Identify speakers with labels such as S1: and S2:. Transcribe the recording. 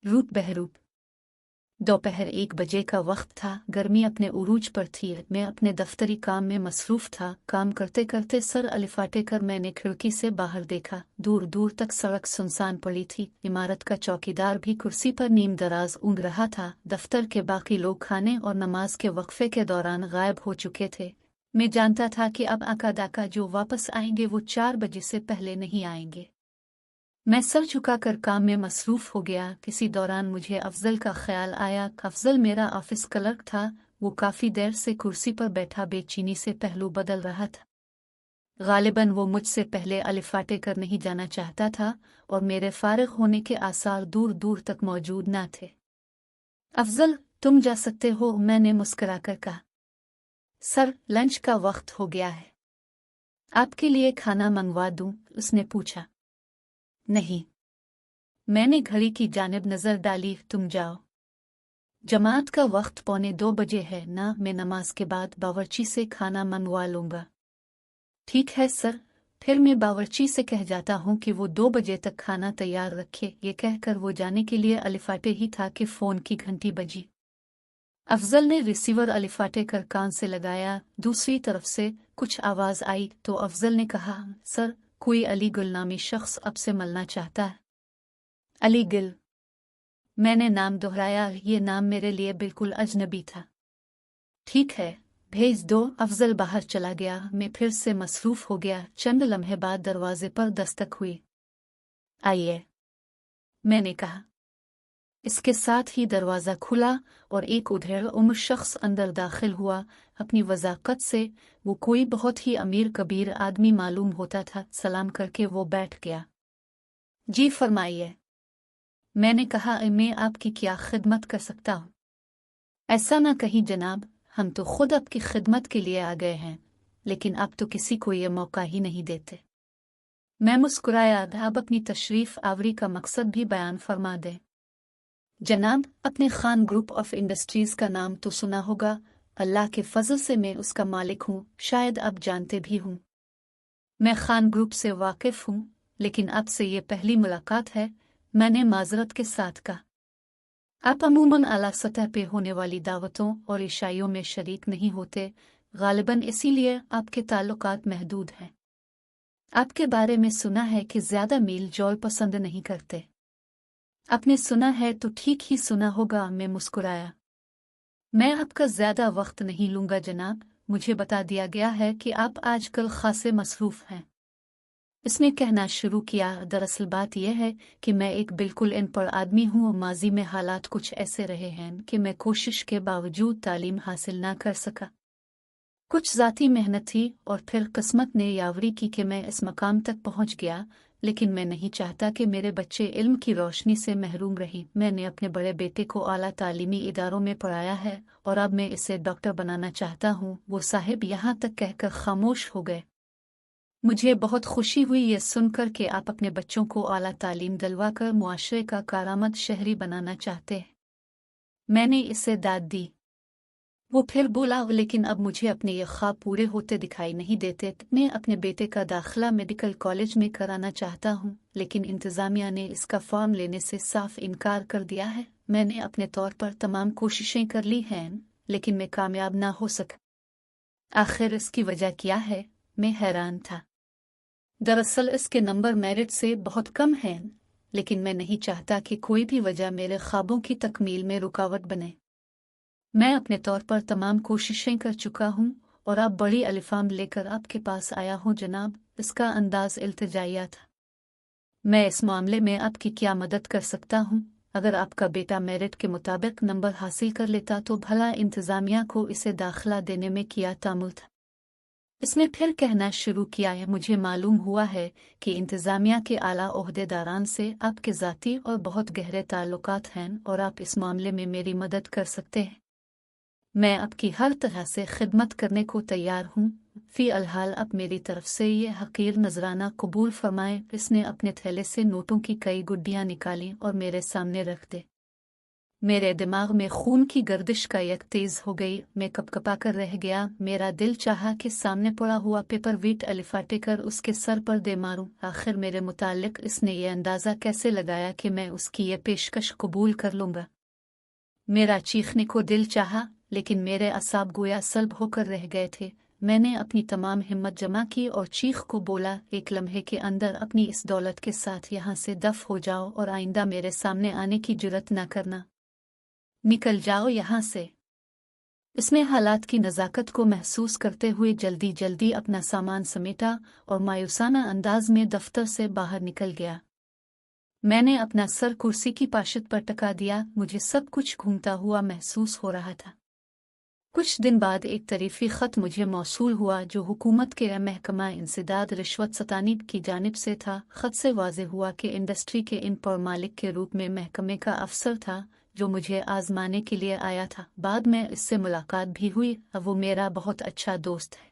S1: रूप बहरूप। दोपहर 1 बजे का वक्त था। गर्मी अपने उरूज पर थी। मैं अपने दफ्तरी काम में मसरूफ था। काम करते करते सर अलिफाटे कर मैंने खिड़की से बाहर देखा। दूर दूर तक सड़क सुनसान पड़ी थी। इमारत का चौकीदार भी कुर्सी पर नीम दराज ऊँघ रहा था। दफ्तर के बाकी लोग खाने और नमाज के वक्फे के दौरान गायब हो चुके थे। मैं जानता था कि अब आका दाका जो वापस आएंगे वो 4 बजे से पहले नहीं आएंगे। मैं सर झुकाकर काम में मसरूफ हो गया। किसी दौरान मुझे अफजल का ख्याल आया। अफजल मेरा ऑफिस क्लर्क था। वो काफी देर से कुर्सी पर बैठा बेचैनी से पहलू बदल रहा था। गालिबन वो मुझसे पहले अलिफाटे कर नहीं जाना चाहता था और मेरे फारिग होने के आसार दूर दूर तक मौजूद न थे। अफजल, तुम जा सकते हो, मैंने मुस्कुराकर कहा। सर, लंच का वक्त हो गया है। आपके लिए खाना मंगवा दूं? उसने पूछा। नहीं। मैंने घड़ी की जानिब नजर डाली। तुम जाओ। जमात का वक्त 1:45 है ना। मैं नमाज के बाद बावर्ची से खाना मंगवा लूंगा। ठीक है सर। फिर मैं बावर्ची से कह जाता हूँ कि वो 2 बजे तक खाना तैयार रखे। ये कहकर वो जाने के लिए अलिफाटे ही था कि फोन की घंटी बजी। अफजल ने रिसीवर अलिफाटे कर कान से लगाया। दूसरी तरफ से कुछ आवाज आई तो अफजल ने कहा, सर, कोई अली गुल नामी शख्स अब से मिलना चाहता है। अली गिल? मैंने नाम दोहराया। ये नाम मेरे लिए बिल्कुल अजनबी था। ठीक है, भेज दो। अफजल बाहर चला गया। मैं फिर से मसरूफ हो गया। चंद लम्हे बाद दरवाजे पर दस्तक हुई। आइए, मैंने कहा। इसके साथ ही दरवाज़ा खुला और एक उधेड़ उम्र शख्स अंदर दाखिल हुआ। अपनी वज़ाकत से वो कोई बहुत ही अमीर कबीर आदमी मालूम होता था। सलाम करके वो बैठ गया। जी फरमाइए, मैंने कहा। मैं आपकी क्या खिदमत कर सकता हूँ? ऐसा ना कहीं जनाब, हम तो खुद आपकी खिदमत के लिए आ गए हैं, लेकिन आप तो किसी को ये मौका ही नहीं देते। मैं मुस्कुराया। अब अपनी तशरीफ आवरी का मकसद भी बयान फरमा दे। जनाब, अपने खान ग्रुप ऑफ इंडस्ट्रीज का नाम तो सुना होगा। अल्लाह के फजल से मैं उसका मालिक हूँ। शायद आप जानते भी हूँ। मैं खान ग्रुप से वाकिफ हूँ, लेकिन आपसे ये पहली मुलाकात है। मैंने माजरत के साथ कहा। आप अमूमन आला सतह पे होने वाली दावतों और इशाइयों में शरीक नहीं होते, गालिबन इसीलिए आपके ताल्लुकात महदूद हैं। आपके बारे में सुना है कि ज्यादा मील जौल पसंद नहीं करते। आपने सुना है तो ठीक ही सुना होगा। मैं मुस्कुराया। मैं आपका ज्यादा वक्त नहीं लूंगा जनाब। मुझे बता दिया गया है कि आप आजकल खासे मसरूफ हैं। इसने कहना शुरू किया। दरअसल बात यह है कि मैं एक बिल्कुल अनपढ़ आदमी हूँ। माजी में हालात कुछ ऐसे रहे हैं कि मैं कोशिश के बावजूद तालीम हासिल ना कर सका। कुछ ज़ाती मेहनत थी और फिर किस्मत ने यावरी की कि मैं इस मकाम तक पहुँच गया। लेकिन मैं नहीं चाहता कि मेरे बच्चे इल्म की रोशनी से महरूम रहे। मैंने अपने बड़े बेटे को आला तालीमी इदारों में पढ़ाया है और अब मैं इसे डॉक्टर बनाना चाहता हूँ। वो साहिब यहाँ तक कहकर खामोश हो गए। मुझे बहुत खुशी हुई ये सुनकर कि आप अपने बच्चों को आला तालीम दिलवाकर मुआशरे का कारामद शहरी बनाना चाहते हैं। मैंने इसे दाद दी। वो फिर बोला, लेकिन अब मुझे अपने ये ख्वाब पूरे होते दिखाई नहीं देते। मैं अपने बेटे का दाखिला मेडिकल कॉलेज में कराना चाहता हूँ, लेकिन इंतज़ामिया ने इसका फॉर्म लेने से साफ इनकार कर दिया है। मैंने अपने तौर पर तमाम कोशिशें कर ली हैं, लेकिन मैं कामयाब ना हो सका। आखिर इसकी वजह क्या है? मैं हैरान था। दरअसल इसके नंबर मेरिट से बहुत कम हैं, लेकिन मैं नहीं चाहता कि कोई भी वजह मेरे ख्वाबों की तकमील में रुकावट बने। मैं अपने तौर पर तमाम कोशिशें कर चुका हूँ और अब बड़ी अलिफाम लेकर आपके पास आया हूँ जनाब। इसका अंदाज इल्तिजाया था। मैं इस मामले में आपकी क्या मदद कर सकता हूँ? अगर आपका बेटा मेरिट के मुताबिक नंबर हासिल कर लेता तो भला इंतज़ामिया को इसे दाखिला देने में क्या तामुल था? इसने फिर कहना शुरू किया है। मुझे मालूम हुआ है कि इंतज़ामिया के आला ओहदेदारान से आपके ज़ाती और बहुत गहरे ताल्लुकात हैं और आप इस मामले में मेरी मदद कर सकते हैं। मैं आपकी हर तरह से खिदमत करने को तैयार हूँ। फ़ी अलहाल आप मेरी तरफ से ये हकीर नजराना कबूल फरमाएं। इसने अपने थैले से नोटों की कई गुड्डियाँ निकाली और मेरे सामने रख दे। मेरे दिमाग में खून की गर्दिश का एक तेज हो गई। मैं कपकपा कर रह गया। मेरा दिल चाहा कि सामने पड़ा हुआ पेपर वेट अलिफाटे कर उसके सर पर दे मारूं। आखिर मेरे मुतालिक इसने ये अंदाज़ा कैसे लगाया कि मैं उसकी ये पेशकश कबूल कर लूँगा। मेरा चीखने को दिल चाहा, लेकिन मेरे असाब गोया सल्ब होकर रह गए थे। मैंने अपनी तमाम हिम्मत जमा की और चीख को बोला, एक लम्हे के अंदर अपनी इस दौलत के साथ यहाँ से दफ हो जाओ और आइंदा मेरे सामने आने की जुर्रत न करना। निकल जाओ यहाँ से। इसने हालात की नज़ाकत को महसूस करते हुए जल्दी जल्दी अपना सामान समेटा और मायूसाना अंदाज में दफ्तर से बाहर निकल गया। मैंने अपना सर कुर्सी की पाशत पर टका दिया। मुझे सब कुछ घूमता हुआ महसूस हो रहा था। कुछ दिन बाद एक तरीफ़ी ख़त मुझे मौसूल हुआ जो हुकूमत के महकमा इंसदाद रिश्वत सतानी की जानिब से था। ख़त से वाज़ेह हुआ कि इंडस्ट्री के इन पर मालिक के रूप में महकमे का अफसर था जो मुझे आजमाने के लिए आया था। बाद में इससे मुलाकात भी हुई। अब वो मेरा बहुत अच्छा दोस्त है।